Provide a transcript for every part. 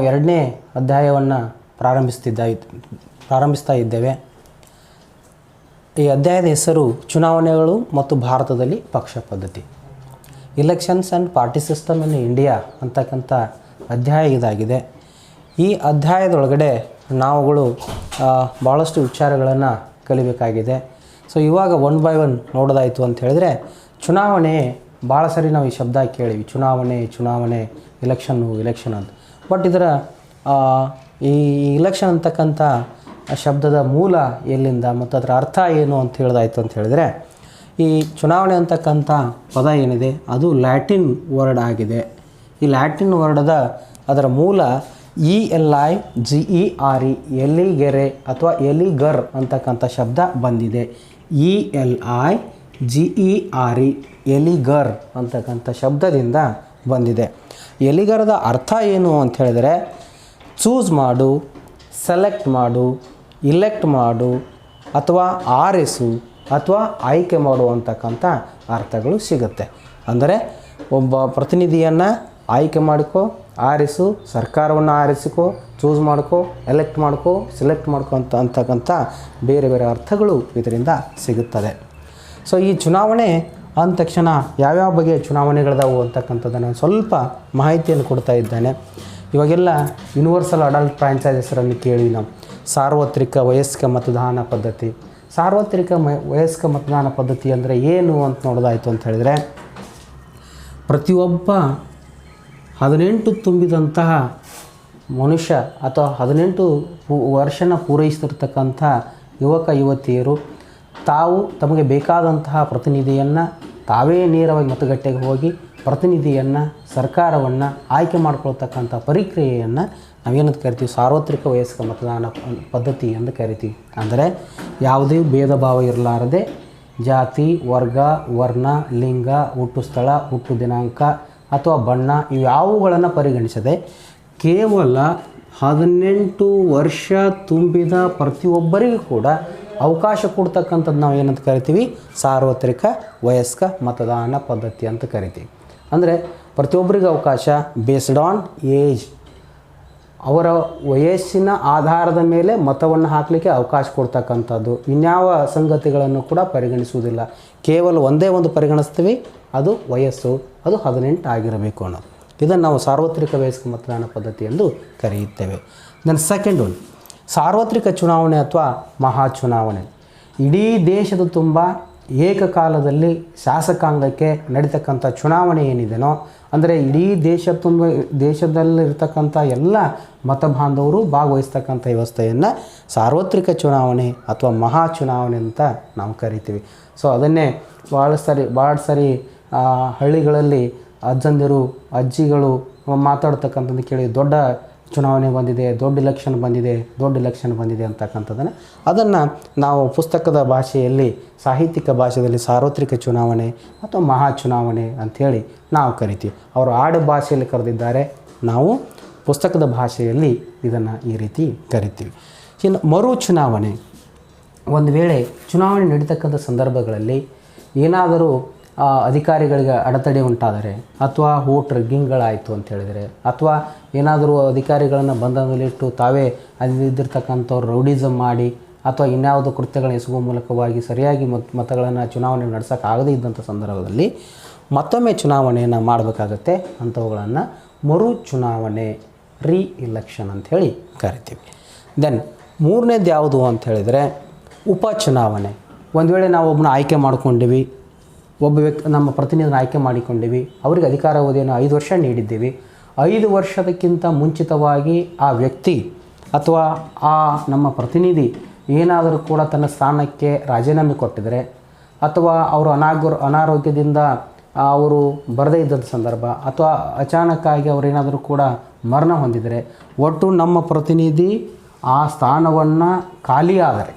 ಎರಡನೇ ಅಧ್ಯಾಯವನ್ನು ಪ್ರಾರಂಭಿಸ್ತಾ ಇದ್ದೇವೆ. ಈ ಅಧ್ಯಾಯದ ಹೆಸರು ಚುನಾವಣೆಗಳು ಮತ್ತು ಭಾರತದಲ್ಲಿ ಪಕ್ಷ ಪದ್ಧತಿ, elections and party system in India ಅಂತಕ್ಕಂಥ ಅಧ್ಯಾಯ ಇದಾಗಿದೆ. ಈ ಅಧ್ಯಾಯದೊಳಗಡೆ ನಾವುಗಳು ಭಾಳಷ್ಟು ವಿಚಾರಗಳನ್ನು ಕಲಿಬೇಕಾಗಿದೆ. ಸೊ ಇವಾಗ ಒನ್ ಬೈ ಒನ್ ನೋಡೋದಾಯಿತು ಅಂತ ಹೇಳಿದ್ರೆ, ಚುನಾವಣೆ ಭಾಳ ಸರಿ ನಾವು ಈ ಶಬ್ದ ಕೇಳಿವಿ, ಚುನಾವಣೆ ಇಲೆಕ್ಷನ್ ಅಂತ. ಬಟ್ ಇದರ ಈ ಇಲೆಕ್ಷನ್ ಅಂತಕ್ಕಂಥ ಶಬ್ದದ ಮೂಲ ಎಲ್ಲಿಂದ ಮತ್ತು ಅದರ ಅರ್ಥ ಏನು ಅಂತ ಹೇಳೋದಾಯಿತು ಅಂತ ಹೇಳಿದರೆ, ಈ ಚುನಾವಣೆ ಅಂತಕ್ಕಂಥ ಪದ ಏನಿದೆ ಅದು ಲ್ಯಾಟಿನ್ ವರ್ಡ್ ಆಗಿದೆ. ಈ ಲ್ಯಾಟಿನ್ ವರ್ಡದ ಅದರ ಮೂಲ ELIGERE, ಎಲಿಗೆರೆ ಅಥವಾ ಎಲಿಗರ್ ಅಂತಕ್ಕಂಥ ಶಬ್ದ ಬಂದಿದೆ. ELIGERE, ಎಲಿಗರ್ ಅಂತಕ್ಕಂಥ ಶಬ್ದದಿಂದ ಬಂದಿದೆ. ಎಲಿಗರದ ಅರ್ಥ ಏನು ಅಂತ ಹೇಳಿದರೆ, ಚೂಸ್ ಮಾಡು, ಸೆಲೆಕ್ಟ್ ಮಾಡು, ಇಲೆಕ್ಟ್ ಮಾಡು ಅಥವಾ ಆರಿಸು ಅಥವಾ ಆಯ್ಕೆ ಮಾಡು ಅಂತಕ್ಕಂಥ ಅರ್ಥಗಳು ಸಿಗುತ್ತೆ. ಅಂದರೆ ಒಬ್ಬ ಪ್ರತಿನಿಧಿಯನ್ನು ಆಯ್ಕೆ ಮಾಡಿಕೊ, ಆರಿಸು, ಸರ್ಕಾರವನ್ನು ಆರಿಸಿಕೊ, ಚೂಸ್ ಮಾಡ್ಕೊ, ಎಲೆಕ್ಟ್ ಮಾಡ್ಕೊ, ಸೆಲೆಕ್ಟ್ ಮಾಡ್ಕೊ ಅಂತಕ್ಕಂಥ ಬೇರೆ ಬೇರೆ ಅರ್ಥಗಳು ಇದರಿಂದ ಸಿಗುತ್ತದೆ. ಸೊ ಈ ಚುನಾವಣೆ ಅಂದ ತಕ್ಷಣ ಯಾವ್ಯಾವ ಬಗೆಯ ಚುನಾವಣೆಗಳಿದಾವು ಅಂತಕ್ಕಂಥದ್ದನ್ನು ಸ್ವಲ್ಪ ಮಾಹಿತಿಯನ್ನು ಕೊಡ್ತಾ ಇದ್ದೇನೆ. ಇವಾಗೆಲ್ಲ ಯೂನಿವರ್ಸಲ್ ಅಡಲ್ಟ್ ಫ್ರಾಂಚೈಸರನ್ನು ಕೇಳಿ ನಾವು ಸಾರ್ವತ್ರಿಕ ವಯಸ್ಕ ಮತದಾನ ಪದ್ಧತಿ. ಸಾರ್ವತ್ರಿಕ ವಯಸ್ಕ ಮತದಾನ ಪದ್ಧತಿ ಅಂದರೆ ಏನು ಅಂತ ನೋಡೋದಾಯಿತು ಅಂತ ಹೇಳಿದರೆ, ಪ್ರತಿಯೊಬ್ಬ 18 ತುಂಬಿದಂತಹ ಮನುಷ್ಯ ಅಥವಾ 18 ವರ್ಷನ ಪೂರೈಸಿರ್ತಕ್ಕಂಥ ಯುವಕ ಯುವತಿಯರು ತಾವು ತಮಗೆ ಬೇಕಾದಂತಹ ಪ್ರತಿನಿಧಿಯನ್ನು ತಾವೇ ನೇರವಾಗಿ ಮತಗಟ್ಟೆಗೆ ಹೋಗಿ ಪ್ರತಿನಿಧಿಯನ್ನು, ಸರ್ಕಾರವನ್ನು ಆಯ್ಕೆ ಮಾಡ್ಕೊಳ್ತಕ್ಕಂಥ ಪ್ರಕ್ರಿಯೆಯನ್ನು ನಾವೇನಂತ ಕರಿತೀವಿ, ಸಾರ್ವತ್ರಿಕ ವಯಸ್ಕ ಮತದಾನ ಪದ್ಧತಿ ಎಂದು ಕರಿತೀವಿ. ಅಂದರೆ ಯಾವುದೇ ಭೇದ ಭಾವ ಇರಲಾರದೆ ಜಾತಿ, ವರ್ಗ, ವರ್ಣ, ಲಿಂಗ, ಹುಟ್ಟು ಸ್ಥಳ, ಹುಟ್ಟು ದಿನಾಂಕ ಅಥವಾ ಬಣ್ಣ ಇವ್ಯಾವುಗಳನ್ನು ಪರಿಗಣಿಸದೆ ಕೇವಲ 18 ವರ್ಷ ತುಂಬಿದ ಪ್ರತಿಯೊಬ್ಬರಿಗೂ ಕೂಡ ಅವಕಾಶ ಕೊಡ್ತಕ್ಕಂಥದ್ದು ನಾವು ಏನಂತ ಕರಿತೀವಿ, ಸಾರ್ವತ್ರಿಕ ವಯಸ್ಕ ಮತದಾನ ಪದ್ಧತಿ ಅಂತ ಕರಿತೀವಿ. ಅಂದರೆ ಪ್ರತಿಯೊಬ್ಬರಿಗೂ ಅವಕಾಶ ಬೇಸ್ಡ್ ಆನ್ ಏಜ್, ಅವರ ವಯಸ್ಸಿನ ಆಧಾರದ ಮೇಲೆ ಮತವನ್ನು ಹಾಕಲಿಕ್ಕೆ ಅವಕಾಶ ಕೊಡ್ತಕ್ಕಂಥದ್ದು. ಇನ್ಯಾವ ಸಂಗತಿಗಳನ್ನು ಕೂಡ ಪರಿಗಣಿಸುವುದಿಲ್ಲ, ಕೇವಲ ಒಂದೇ ಒಂದು ಪರಿಗಣಿಸ್ತೀವಿ, ಅದು ವಯಸ್ಸು, ಅದು 18 ಆಗಿರಬೇಕು ಅನ್ನೋದು. ಇದನ್ನು ನಾವು ಸಾರ್ವತ್ರಿಕ ವಯಸ್ಕ ಮತದಾನ ಪದ್ಧತಿ ಎಂದು ಕರೆಯುತ್ತೇವೆ. ದೆನ್ ಸೆಕೆಂಡ್ ಒನ್, ಸಾರ್ವತ್ರಿಕ ಚುನಾವಣೆ ಅಥವಾ ಮಹಾ ಚುನಾವಣೆ. ಇಡೀ ದೇಶದ ತುಂಬ ಏಕಕಾಲದಲ್ಲಿ ಶಾಸಕಾಂಗಕ್ಕೆ ನಡೀತಕ್ಕಂಥ ಚುನಾವಣೆ ಏನಿದೆನೋ, ಅಂದರೆ ಇಡೀ ದೇಶದಲ್ಲಿರ್ತಕ್ಕಂಥ ಎಲ್ಲ ಮತ ಬಾಂಧವರು ಭಾಗವಹಿಸ್ತಕ್ಕಂಥ ವ್ಯವಸ್ಥೆಯನ್ನು ಸಾರ್ವತ್ರಿಕ ಚುನಾವಣೆ ಅಥವಾ ಮಹಾ ಚುನಾವಣೆ ಅಂತ ನಾವು ಕರಿತೀವಿ. ಸೊ ಅದನ್ನೇ ಭಾಳ ಸರಿ ಹಳ್ಳಿಗಳಲ್ಲಿ ಅಜ್ಜಂದಿರು ಅಜ್ಜಿಗಳು ಮಾತಾಡ್ತಕ್ಕಂಥದ್ದು ಕೇಳಿ, ದೊಡ್ಡ ಚುನಾವಣೆ ಬಂದಿದೆ, ದೊಡ್ಡ ಇಲೆಕ್ಷನ್ ಬಂದಿದೆ ಅಂತಕ್ಕಂಥದ್ದನ್ನು ಅದನ್ನು ನಾವು ಪುಸ್ತಕದ ಭಾಷೆಯಲ್ಲಿ, ಸಾಹಿತ್ಯಿಕ ಭಾಷೆಯಲ್ಲಿ ಸಾರ್ವತ್ರಿಕ ಚುನಾವಣೆ ಅಥವಾ ಮಹಾ ಚುನಾವಣೆ ಅಂಥೇಳಿ ನಾವು ಕರಿತೀವಿ. ಅವರು ಆಡು ಭಾಷೆಯಲ್ಲಿ ಕರೆದಿದ್ದಾರೆ, ನಾವು ಪುಸ್ತಕದ ಭಾಷೆಯಲ್ಲಿ ಇದನ್ನು ಈ ರೀತಿ ಕರಿತೀವಿ. ಇನ್ನು ಮರು ಚುನಾವಣೆ, ಒಂದು ವೇಳೆ ಚುನಾವಣೆ ನಡೀತಕ್ಕಂಥ ಸಂದರ್ಭಗಳಲ್ಲಿ ಏನಾದರೂ ಅಧಿಕಾರಿಗಳಿಗೆ ಅಡೆತಡೆ ಉಂಟಾದರೆ ಅಥವಾ ವೋಟ್ ರಿಗ್ಗಿಂಗ್ಗಳಾಯಿತು ಅಂತ ಹೇಳಿದರೆ, ಅಥವಾ ಏನಾದರೂ ಅಧಿಕಾರಿಗಳನ್ನು ಬಂಧನದಲ್ಲಿಟ್ಟು ತಾವೇ ಅಲ್ಲಿದ್ದಿರ್ತಕ್ಕಂಥವ್ರು ರೌಡಿಸಮ್ ಮಾಡಿ ಅಥವಾ ಇನ್ಯಾವುದೋ ಕೃತ್ಯಗಳನ್ನ ಎಸಗುವ ಮೂಲಕವಾಗಿ ಸರಿಯಾಗಿ ಮತಗಳನ್ನು ಚುನಾವಣೆ ನಡೆಸೋಕ್ಕಾಗದೇ ಇದ್ದಂಥ ಸಂದರ್ಭದಲ್ಲಿ ಮತ್ತೊಮ್ಮೆ ಚುನಾವಣೆಯನ್ನು ಮಾಡಬೇಕಾಗತ್ತೆ. ಅಂಥವುಗಳನ್ನು ಮರು ಚುನಾವಣೆ, ಎಲೆಕ್ಷನ್ ಅಂಥೇಳಿ ಕರಿತೀವಿ. ದೆನ್ ಮೂರನೇದು ಯಾವುದು ಅಂತ ಹೇಳಿದರೆ ಉಪಚುನಾವಣೆ. ಒಂದು ವೇಳೆ ನಾವು ಒಬ್ಬನ ಆಯ್ಕೆ ಮಾಡ್ಕೊಂಡಿವಿ, ಒಬ್ಬ ನಮ್ಮ ಪ್ರತಿನಿಧಿನ ಆಯ್ಕೆ ಮಾಡಿಕೊಂಡಿವಿ, ಅವರಿಗೆ ಅಧಿಕಾರಾವಧಿಯನ್ನು 5 ವರ್ಷ ನೀಡಿದ್ದೀವಿ. 5 ವರ್ಷದಕ್ಕಿಂತ ಮುಂಚಿತವಾಗಿ ಆ ವ್ಯಕ್ತಿ ಅಥವಾ ಆ ನಮ್ಮ ಪ್ರತಿನಿಧಿ ಏನಾದರೂ ಕೂಡ ತನ್ನ ಸ್ಥಾನಕ್ಕೆ ರಾಜೀನಾಮೆ ಕೊಟ್ಟಿದರೆ ಅಥವಾ ಅವರು ಅನಾರೋಗ್ಯದಿಂದ ಅವರು ಬರದೇ ಇದ್ದಂಥ ಸಂದರ್ಭ ಅಥವಾ ಅಚಾನಕ್ಕಾಗಿ ಅವರೇನಾದರೂ ಕೂಡ ಮರಣ ಹೊಂದಿದರೆ, ಒಟ್ಟು ನಮ್ಮ ಪ್ರತಿನಿಧಿ ಆ ಸ್ಥಾನವನ್ನು ಖಾಲಿ ಆದರೆ,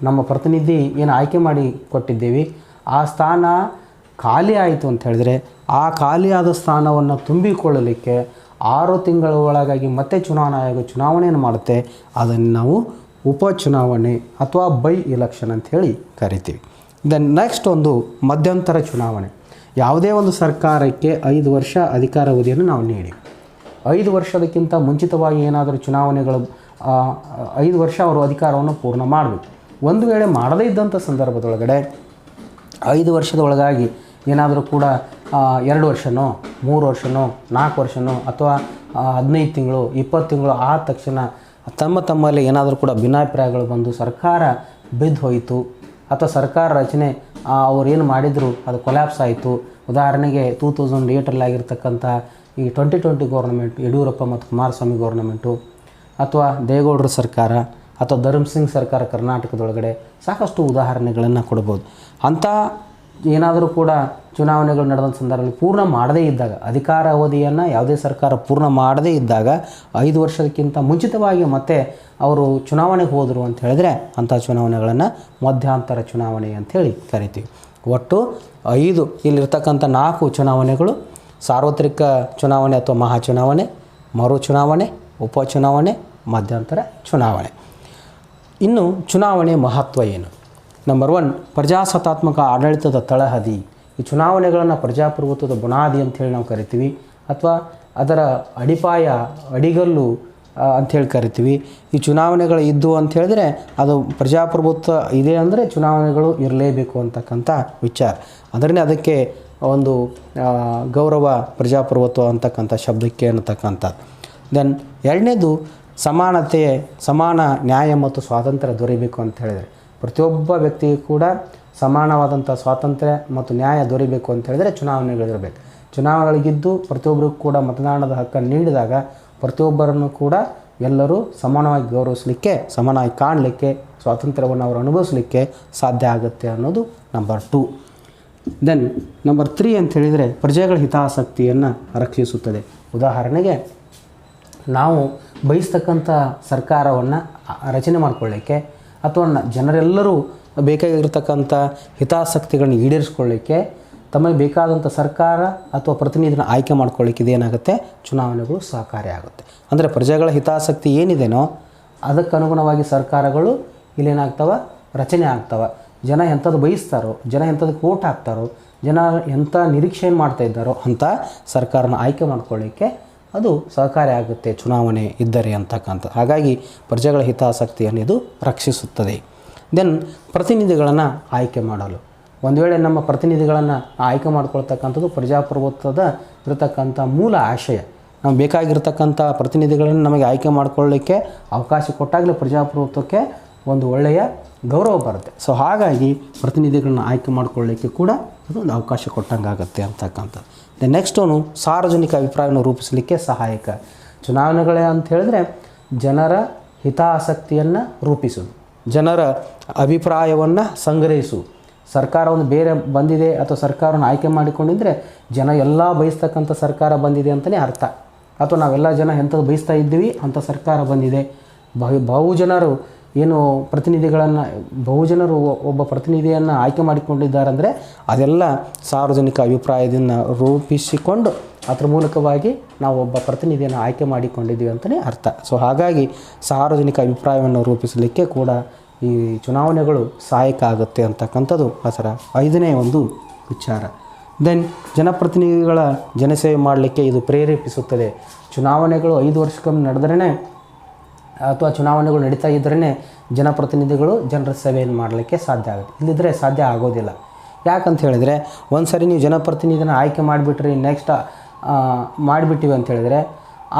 ನಮ್ಮ ಪ್ರತಿನಿಧಿ ಏನು ಆಯ್ಕೆ ಮಾಡಿ ಕೊಟ್ಟಿದ್ದೀವಿ ಆ ಸ್ಥಾನ ಖಾಲಿ ಆಯಿತು ಅಂತ ಹೇಳಿದರೆ, ಆ ಖಾಲಿಯಾದ ಸ್ಥಾನವನ್ನು ತುಂಬಿಕೊಳ್ಳಲಿಕ್ಕೆ 6 ತಿಂಗಳ ಒಳಗಾಗಿ ಮತ್ತೆ ಚುನಾವಣಾ ಆಯೋಗ ಚುನಾವಣೆಯನ್ನು ಮಾಡುತ್ತೆ. ಅದನ್ನು ನಾವು ಉಪಚುನಾವಣೆ ಅಥವಾ ಬೈ ಎಲೆಕ್ಷನ್ ಅಂಥೇಳಿ ಕರಿತೀವಿ. ದೆನ್ ನೆಕ್ಸ್ಟ್ ಒಂದು ಮಧ್ಯಂತರ ಚುನಾವಣೆ. ಯಾವುದೇ ಒಂದು ಸರ್ಕಾರಕ್ಕೆ 5 ವರ್ಷ ಅಧಿಕಾರಾವಧಿಯನ್ನು ನಾವು ನೀಡಿ 5 ವರ್ಷದಕ್ಕಿಂತ ಮುಂಚಿತವಾಗಿ ಏನಾದರೂ ಚುನಾವಣೆಗಳು 5 ವರ್ಷ ಅವರು ಅಧಿಕಾರವನ್ನು ಪೂರ್ಣ ಮಾಡಬೇಕು. ಒಂದು ವೇಳೆ ಮಾಡದೇ ಇದ್ದಂಥ ಸಂದರ್ಭದೊಳಗಡೆ 5 ವರ್ಷದ ಒಳಗಾಗಿ ಏನಾದರೂ ಕೂಡ 2 ವರ್ಷನೋ 3 ವರ್ಷನೋ 4 ವರ್ಷನೋ ಅಥವಾ 15 ತಿಂಗಳು 20 ತಿಂಗಳು ಆದ ತಕ್ಷಣ ತಮ್ಮಲ್ಲಿ ಏನಾದರೂ ಕೂಡ ಭಿನ್ನಾಭಿಪ್ರಾಯಗಳು ಬಂದು ಸರ್ಕಾರ ಬಿದ್ದು ಹೋಯಿತು ಅಥವಾ ಸರ್ಕಾರ ರಚನೆ ಅವ್ರೇನು ಮಾಡಿದರು ಅದು ಕೊಲ್ಯಾಪ್ಸ್ ಆಯಿತು. ಉದಾಹರಣೆಗೆ 2008 ಆಗಿರ್ತಕ್ಕಂಥ ಈ 2020 ಗೌರ್ನಮೆಂಟ್ ಯಡಿಯೂರಪ್ಪ ಮತ್ತು ಕುಮಾರಸ್ವಾಮಿ ಗೌರ್ನಮೆಂಟು ಅಥವಾ ದೇವೇಗೌಡರ ಸರ್ಕಾರ ಅಥವಾ ಧರ್ಮಸಿಂಗ್ ಸರ್ಕಾರ ಕರ್ನಾಟಕದೊಳಗಡೆ ಸಾಕಷ್ಟು ಉದಾಹರಣೆಗಳನ್ನು ಕೊಡ್ಬೋದು. ಅಂಥ ಏನಾದರೂ ಕೂಡ ಚುನಾವಣೆಗಳು ನಡೆದ ಸಂದರ್ಭದಲ್ಲಿ ಪೂರ್ಣ ಮಾಡದೇ ಇದ್ದಾಗ, ಅಧಿಕಾರ ಅವಧಿಯನ್ನು ಯಾವುದೇ ಸರ್ಕಾರ ಪೂರ್ಣ ಮಾಡದೇ ಇದ್ದಾಗ 5 ವರ್ಷಕ್ಕಿಂತ ಮುಂಚಿತವಾಗಿ ಮತ್ತೆ ಅವರು ಚುನಾವಣೆಗೆ ಹೋದರು ಅಂತ ಹೇಳಿದ್ರೆ ಅಂಥ ಚುನಾವಣೆಗಳನ್ನು ಮಧ್ಯಂತರ ಚುನಾವಣೆ ಅಂಥೇಳಿ ಕರಿತೀವಿ. ಒಟ್ಟು 5 ಇಲ್ಲಿರ್ತಕ್ಕಂಥ 4 ಚುನಾವಣೆಗಳು: ಸಾರ್ವತ್ರಿಕ ಚುನಾವಣೆ ಅಥವಾ ಮಹಾಚುನಾವಣೆ, ಮರು ಚುನಾವಣೆ, ಉಪಚುನಾವಣೆ, ಮಧ್ಯಂತರ ಚುನಾವಣೆ. ಇನ್ನು ಚುನಾವಣೆ ಮಹತ್ವ ಏನು? ನಂಬರ್ 1, ಪ್ರಜಾಸತ್ತಾತ್ಮಕ ಆಡಳಿತದ ತಳಹದಿ. ಈ ಚುನಾವಣೆಗಳನ್ನು ಪ್ರಜಾಪ್ರಭುತ್ವದ ಬುನಾದಿ ಅಂಥೇಳಿ ನಾವು ಕರಿತೀವಿ ಅಥವಾ ಅದರ ಅಡಿಪಾಯ, ಅಡಿಗಲ್ಲು ಅಂಥೇಳಿ ಕರಿತೀವಿ. ಈ ಚುನಾವಣೆಗಳು ಇದ್ದು ಅಂತ ಹೇಳಿದ್ರೆ ಅದು ಪ್ರಜಾಪ್ರಭುತ್ವ ಇದೆ ಅಂದರೆ ಚುನಾವಣೆಗಳು ಇರಲೇಬೇಕು ಅಂತಕ್ಕಂಥ ವಿಚಾರ. ಅದನ್ನೇ ಅದಕ್ಕೆ ಒಂದು ಗೌರವ ಪ್ರಜಾಪ್ರಭುತ್ವ ಅಂತಕ್ಕಂಥ ಶಬ್ದಕ್ಕೆ ಅನ್ನತಕ್ಕಂಥದ್ದು. ದೆನ್ ಎರಡನೇದು ಸಮಾನತೆ, ಸಮಾನ ನ್ಯಾಯ ಮತ್ತು ಸ್ವಾತಂತ್ರ್ಯ ದೊರೆಯಬೇಕು ಅಂತ ಹೇಳಿದರೆ ಪ್ರತಿಯೊಬ್ಬ ವ್ಯಕ್ತಿಗೂ ಕೂಡ ಸಮಾನವಾದಂಥ ಸ್ವಾತಂತ್ರ್ಯ ಮತ್ತು ನ್ಯಾಯ ದೊರೆಯಬೇಕು ಅಂತ ಹೇಳಿದರೆ ಚುನಾವಣೆಗಳಿರಬೇಕು. ಚುನಾವಣೆಗಳಿಗಿದ್ದು ಪ್ರತಿಯೊಬ್ಬರಿಗೂ ಕೂಡ ಮತದಾನದ ಹಕ್ಕನ್ನು ನೀಡಿದಾಗ ಪ್ರತಿಯೊಬ್ಬರನ್ನು ಕೂಡ ಎಲ್ಲರೂ ಸಮಾನವಾಗಿ ಗೌರವಿಸಲಿಕ್ಕೆ, ಸಮಾನವಾಗಿ ಕಾಣಲಿಕ್ಕೆ, ಸ್ವಾತಂತ್ರ್ಯವನ್ನು ಅವರು ಅನುಭವಿಸಲಿಕ್ಕೆ ಸಾಧ್ಯ ಆಗುತ್ತೆ ಅನ್ನೋದು ನಂಬರ್ 2. ದೆನ್ ನಂಬರ್ 3 ಅಂತ ಹೇಳಿದರೆ ಪ್ರಜೆಗಳ ಹಿತಾಸಕ್ತಿಯನ್ನು ರಕ್ಷಿಸುತ್ತದೆ. ಉದಾಹರಣೆಗೆ ನಾವು ಬಯಸ್ತಕ್ಕಂಥ ಸರ್ಕಾರವನ್ನು ರಚನೆ ಮಾಡಿಕೊಳ್ಳಿಕ್ಕೆ ಅಥವಾ ಜನರೆಲ್ಲರೂ ಬೇಕಾಗಿರ್ತಕ್ಕಂಥ ಹಿತಾಸಕ್ತಿಗಳನ್ನ ಈಡೇರಿಸ್ಕೊಳ್ಳಿಕ್ಕೆ ತಮಗೆ ಬೇಕಾದಂಥ ಸರ್ಕಾರ ಅಥವಾ ಪ್ರತಿನಿಧಿನ ಆಯ್ಕೆ ಮಾಡ್ಕೊಳ್ಳಿಕ್ಕೆ ಇದೇನಾಗುತ್ತೆ, ಚುನಾವಣೆಗಳು ಸಹಕಾರಿಯಾಗುತ್ತೆ. ಅಂದರೆ ಪ್ರಜೆಗಳ ಹಿತಾಸಕ್ತಿ ಏನಿದೆನೋ ಅದಕ್ಕನುಗುಣವಾಗಿ ಸರ್ಕಾರಗಳು ಇಲ್ಲೇನಾಗ್ತವೆ, ರಚನೆ ಆಗ್ತವೆ. ಜನ ಎಂಥದ್ದು ಬಯಸ್ತಾರೋ, ಜನ ಎಂಥದಕ್ಕೆ ವೋಟ್ ಹಾಕ್ತಾರೋ, ಜನ ಎಂಥ ನಿರೀಕ್ಷೆಯನ್ನು ಮಾಡ್ತಾ ಇದ್ದಾರೋ ಅಂಥ ಸರ್ಕಾರನ ಆಯ್ಕೆ ಮಾಡ್ಕೊಳ್ಳಿಕ್ಕೆ ಅದು ಸಹಕಾರಿ ಆಗುತ್ತೆ ಚುನಾವಣೆ ಇದ್ದರೆ ಅಂತಕ್ಕಂಥ. ಹಾಗಾಗಿ ಪ್ರಜೆಗಳ ಹಿತಾಸಕ್ತಿಯನ್ನು ಇದು ರಕ್ಷಿಸುತ್ತದೆ. ದೆನ್ ಪ್ರತಿನಿಧಿಗಳನ್ನು ಆಯ್ಕೆ ಮಾಡಲು, ಒಂದು ವೇಳೆ ನಮ್ಮ ಪ್ರತಿನಿಧಿಗಳನ್ನು ಆಯ್ಕೆ ಮಾಡ್ಕೊಳ್ತಕ್ಕಂಥದ್ದು ಪ್ರಜಾಪ್ರಭುತ್ವದ ಇರತಕ್ಕಂಥ ಮೂಲ ಆಶಯ. ನಾವು ಬೇಕಾಗಿರ್ತಕ್ಕಂಥ ಪ್ರತಿನಿಧಿಗಳನ್ನು ನಮಗೆ ಆಯ್ಕೆ ಮಾಡಿಕೊಳ್ಳಲಿಕ್ಕೆ ಅವಕಾಶ ಕೊಟ್ಟಾಗಲೇ ಪ್ರಜಾಪ್ರಭುತ್ವಕ್ಕೆ ಒಂದು ಒಳ್ಳೆಯ ಗೌರವ ಬರುತ್ತೆ. ಸೊ ಹಾಗಾಗಿ ಪ್ರತಿನಿಧಿಗಳನ್ನ ಆಯ್ಕೆ ಮಾಡಿಕೊಳ್ಳಲಿಕ್ಕೆ ಕೂಡ ಅದೊಂದು ಅವಕಾಶ ಕೊಟ್ಟಂಗಾಗುತ್ತೆ ಅಂತಕ್ಕಂಥದ್ದು. ನೆಕ್ಸ್ಟೋನು ಸಾರ್ವಜನಿಕ ಅಭಿಪ್ರಾಯವನ್ನು ರೂಪಿಸಲಿಕ್ಕೆ ಸಹಾಯಕ. ಚುನಾವಣೆಗಳೇ ಅಂತ ಹೇಳಿದ್ರೆ ಜನರ ಹಿತಾಸಕ್ತಿಯನ್ನು ರೂಪಿಸೋದು, ಜನರ ಅಭಿಪ್ರಾಯವನ್ನು ಸಂಗ್ರಹಿಸು. ಸರ್ಕಾರ ಒಂದು ಬೇರೆ ಬಂದಿದೆ ಅಥವಾ ಸರ್ಕಾರವನ್ನು ಆಯ್ಕೆ ಮಾಡಿಕೊಂಡಿದ್ದರೆ ಜನ ಎಲ್ಲ ಬಯಸ್ತಕ್ಕಂಥ ಸರ್ಕಾರ ಬಂದಿದೆ ಅಂತಲೇ ಅರ್ಥ. ಅಥವಾ ನಾವೆಲ್ಲ ಜನ ಎಂಥದ್ದು ಬಯಸ್ತಾ ಇದ್ದೀವಿ ಅಂಥ ಸರ್ಕಾರ ಬಂದಿದೆ. ಬಹುಜನರು ಏನು ಪ್ರತಿನಿಧಿಗಳನ್ನು, ಬಹುಜನರು ಒಬ್ಬ ಪ್ರತಿನಿಧಿಯನ್ನು ಆಯ್ಕೆ ಮಾಡಿಕೊಂಡಿದ್ದಾರೆ ಅಂದರೆ ಅದೆಲ್ಲ ಸಾರ್ವಜನಿಕ ಅಭಿಪ್ರಾಯದಿಂದ ರೂಪಿಸಿಕೊಂಡು ಅದರ ಮೂಲಕವಾಗಿ ನಾವು ಒಬ್ಬ ಪ್ರತಿನಿಧಿಯನ್ನು ಆಯ್ಕೆ ಮಾಡಿಕೊಂಡಿದ್ದೀವಿ ಅಂತಲೇ ಅರ್ಥ. ಸೊ ಹಾಗಾಗಿ ಸಾರ್ವಜನಿಕ ಅಭಿಪ್ರಾಯವನ್ನು ರೂಪಿಸಲಿಕ್ಕೆ ಕೂಡ ಈ ಚುನಾವಣೆಗಳು ಸಹಾಯಕ ಆಗುತ್ತೆ ಅಂತಕ್ಕಂಥದ್ದು ಅದರ 5ನೇ ಒಂದು ವಿಚಾರ. ದೆನ್ ಜನಪ್ರತಿನಿಧಿಗಳ ಜನಸೇವೆ ಮಾಡಲಿಕ್ಕೆ ಇದು ಪ್ರೇರೇಪಿಸುತ್ತದೆ. ಚುನಾವಣೆಗಳು 5 ವರ್ಷಕ್ಕೊಮ್ಮೆ ನಡೆದ್ರೇ ಅಥವಾ ಚುನಾವಣೆಗಳು ನಡೀತಾ ಇದ್ರೇ ಜನಪ್ರತಿನಿಧಿಗಳು ಜನರ ಸೇವೆಯನ್ನು ಮಾಡಲಿಕ್ಕೆ ಸಾಧ್ಯ ಆಗುತ್ತೆ. ಇಲ್ಲಿದ್ದರೆ ಸಾಧ್ಯ ಆಗೋದಿಲ್ಲ. ಯಾಕಂತ ಹೇಳಿದರೆ ಒಂದು ಸರಿ ನೀವು ಜನಪ್ರತಿನಿಧಿನ ಆಯ್ಕೆ ಮಾಡಿಬಿಟ್ರಿ, ನೆಕ್ಸ್ಟ್ ಮಾಡಿಬಿಟ್ಟಿವಿ ಅಂತ ಹೇಳಿದರೆ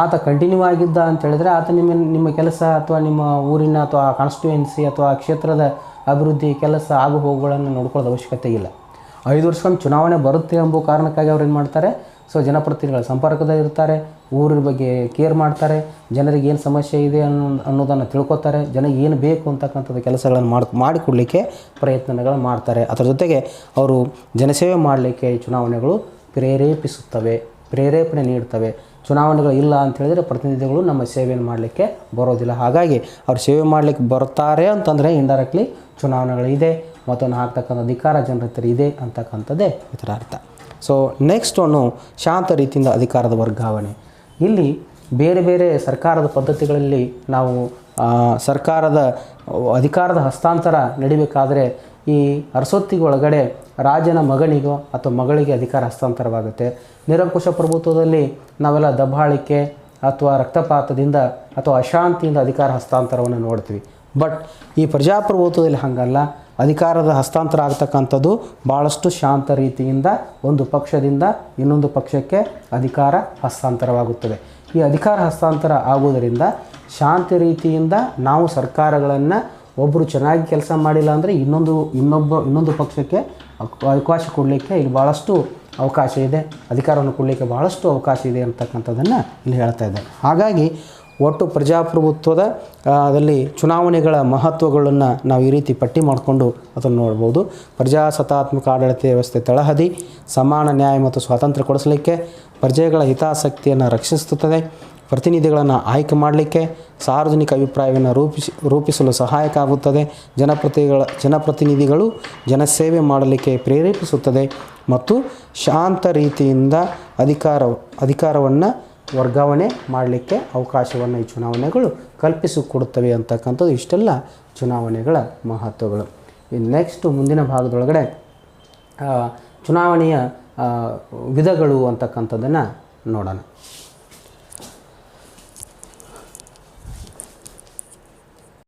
ಆತ ಕಂಟಿನ್ಯೂ ಆಗಿದ್ದ ಅಂತ ಹೇಳಿದರೆ ಆತ ನಿಮ್ಮ ಕೆಲಸ ಅಥವಾ ನಿಮ್ಮ ಊರಿನ ಅಥವಾ ಕಾನ್ಸ್ಟಿಟ್ಯೂಯೆನ್ಸಿ ಅಥವಾ ಕ್ಷೇತ್ರದ ಅಭಿವೃದ್ಧಿ ಕೆಲಸ ಆಗು ಹೋಗುಗಳನ್ನು ನೋಡ್ಕೊಳ್ಳೋದು ಅವಶ್ಯಕತೆ ಇಲ್ಲ. 5 ವರ್ಷಕ್ಕೊಮ್ಮೆ ಚುನಾವಣೆ ಬರುತ್ತೆ ಎಂಬ ಕಾರಣಕ್ಕಾಗಿ ಅವ್ರು ಏನು ಮಾಡ್ತಾರೆ, ಸೊ ಜನಪ್ರತಿನಿಧಿಗಳ ಸಂಪರ್ಕದಲ್ಲಿ ಇರ್ತಾರೆ, ಊರಿನ ಬಗ್ಗೆ ಕೇರ್ ಮಾಡ್ತಾರೆ, ಜನರಿಗೆ ಏನು ಸಮಸ್ಯೆ ಇದೆ ಅನ್ನೋದನ್ನು ತಿಳ್ಕೊತಾರೆ, ಜನರಿಗೆ ಏನು ಬೇಕು ಅಂತಕ್ಕಂಥದ್ದು ಕೆಲಸಗಳನ್ನು ಮಾಡಿಕೊಡಲಿಕ್ಕೆ ಪ್ರಯತ್ನಗಳು ಮಾಡ್ತಾರೆ. ಅದರ ಜೊತೆಗೆ ಅವರು ಜನಸೇವೆ ಮಾಡಲಿಕ್ಕೆ ಚುನಾವಣೆಗಳು ಪ್ರೇರೇಪಿಸುತ್ತವೆ, ಪ್ರೇರೇಪಣೆ ನೀಡ್ತವೆ. ಚುನಾವಣೆಗಳು ಇಲ್ಲ ಅಂತ ಹೇಳಿದರೆ ಪ್ರತಿನಿಧಿಗಳು ನಮ್ಮ ಸೇವೆಯನ್ನು ಮಾಡಲಿಕ್ಕೆ ಬರೋದಿಲ್ಲ. ಹಾಗಾಗಿ ಅವ್ರು ಸೇವೆ ಮಾಡಲಿಕ್ಕೆ ಬರ್ತಾರೆ ಅಂತಂದರೆ ಇಂಡೈರೆಕ್ಟ್ಲಿ ಚುನಾವಣೆಗಳಿದೆ ಮತ್ತು ಹಾಕ್ತಕ್ಕಂಥ ಅಧಿಕಾರ ಜನರ ಹತ್ರ ಇದೆ ಅಂತಕ್ಕಂಥದ್ದೇ ಇದರ ಅರ್ಥ. ಸೊ ನೆಕ್ಸ್ಟ್ ಒಂದು ಶಾಂತ ರೀತಿಯಿಂದ ಅಧಿಕಾರದ ವರ್ಗಾವಣೆ. ಇಲ್ಲಿ ಬೇರೆ ಬೇರೆ ಸರ್ಕಾರದ ಪದ್ಧತಿಗಳಲ್ಲಿ ನಾವು ಸರ್ಕಾರದ ಅಧಿಕಾರದ ಹಸ್ತಾಂತರ ನಡಿಬೇಕಾದರೆ ಈ ಅರಸೊತ್ತಿಗೊಳಗಡೆ ರಾಜನ ಮಗನಿಗೋ ಅಥವಾ ಮಗಳಿಗೆ ಅಧಿಕಾರ ಹಸ್ತಾಂತರವಾಗುತ್ತೆ. ನಿರಂಕುಶ ಪ್ರಭುತ್ವದಲ್ಲಿ ನಾವೆಲ್ಲ ದಬ್ಬಾಳಿಕೆ ಅಥವಾ ರಕ್ತಪಾತದಿಂದ ಅಥವಾ ಅಶಾಂತಿಯಿಂದ ಅಧಿಕಾರ ಹಸ್ತಾಂತರವನ್ನು ನೋಡ್ತೀವಿ. ಬಟ್ ಈ ಪ್ರಜಾಪ್ರಭುತ್ವದಲ್ಲಿ ಹಾಗಲ್ಲ. ಅಧಿಕಾರದ ಹಸ್ತಾಂತರ ಆಗ್ತಕ್ಕಂಥದ್ದು ಭಾಳಷ್ಟು ಶಾಂತ ರೀತಿಯಿಂದ ಒಂದು ಪಕ್ಷದಿಂದ ಇನ್ನೊಂದು ಪಕ್ಷಕ್ಕೆ ಅಧಿಕಾರ ಹಸ್ತಾಂತರವಾಗುತ್ತದೆ. ಈ ಅಧಿಕಾರ ಹಸ್ತಾಂತರ ಆಗುವುದರಿಂದ ಶಾಂತಿ ರೀತಿಯಿಂದ ನಾವು ಸರ್ಕಾರಗಳನ್ನು ಒಬ್ಬರು ಚೆನ್ನಾಗಿ ಕೆಲಸ ಮಾಡಿಲ್ಲ ಅಂದರೆ ಇನ್ನೊಂದು ಪಕ್ಷಕ್ಕೆ ಅವಕಾಶ ಕೊಡಲಿಕ್ಕೆ ಇಲ್ಲಿ ಭಾಳಷ್ಟು ಅವಕಾಶ ಇದೆ, ಅಧಿಕಾರವನ್ನು ಕೊಡಲಿಕ್ಕೆ ಭಾಳಷ್ಟು ಅವಕಾಶ ಇದೆ ಅಂತಕ್ಕಂಥದ್ದನ್ನು ಇಲ್ಲಿ ಹೇಳ್ತಾ ಇದ್ದಾರೆ. ಹಾಗಾಗಿ ಒಟ್ಟು ಪ್ರಜಾಪ್ರಭುತ್ವದ ದಲ್ಲಿ ಚುನಾವಣೆಗಳ ಮಹತ್ವಗಳನ್ನು ನಾವು ಈ ರೀತಿ ಪಟ್ಟಿ ಮಾಡಿಕೊಂಡು ಅದನ್ನು ನೋಡ್ಬೋದು. ಪ್ರಜಾಸತ್ತಾತ್ಮಕ ಆಡಳಿತ ವ್ಯವಸ್ಥೆ ತಳಹದಿ, ಸಮಾನ ನ್ಯಾಯ ಮತ್ತು ಸ್ವಾತಂತ್ರ್ಯ ಕೊಡಿಸಲಿಕ್ಕೆ, ಪ್ರಜೆಗಳ ಹಿತಾಸಕ್ತಿಯನ್ನು ರಕ್ಷಿಸುತ್ತದೆ, ಪ್ರತಿನಿಧಿಗಳನ್ನು ಆಯ್ಕೆ ಮಾಡಲಿಕ್ಕೆ, ಸಾರ್ವಜನಿಕ ಅಭಿಪ್ರಾಯವನ್ನು ರೂಪಿಸಲು ಸಹಾಯಕ ಆಗುತ್ತದೆ, ಜನಪ್ರತಿನಿಧಿಗಳು ಜನಸೇವೆ ಮಾಡಲಿಕ್ಕೆ ಪ್ರೇರೇಪಿಸುತ್ತದೆ ಮತ್ತು ಶಾಂತ ರೀತಿಯಿಂದ ಅಧಿಕಾರವನ್ನು ವರ್ಗಾವಣೆ ಮಾಡಲಿಕ್ಕೆ ಅವಕಾಶವನ್ನು ಈ ಚುನಾವಣೆಗಳು ಕಲ್ಪಿಸಿಕೊಡುತ್ತವೆ ಅಂತಕ್ಕಂಥದ್ದು ಇಷ್ಟೆಲ್ಲ ಚುನಾವಣೆಗಳ ಮಹತ್ವಗಳು. ನೆಕ್ಸ್ಟ್ ಮುಂದಿನ ಭಾಗದೊಳಗಡೆ ಚುನಾವಣೆಯ ವಿಧಗಳು ಅಂತಕ್ಕಂಥದ್ದನ್ನು ನೋಡೋಣ.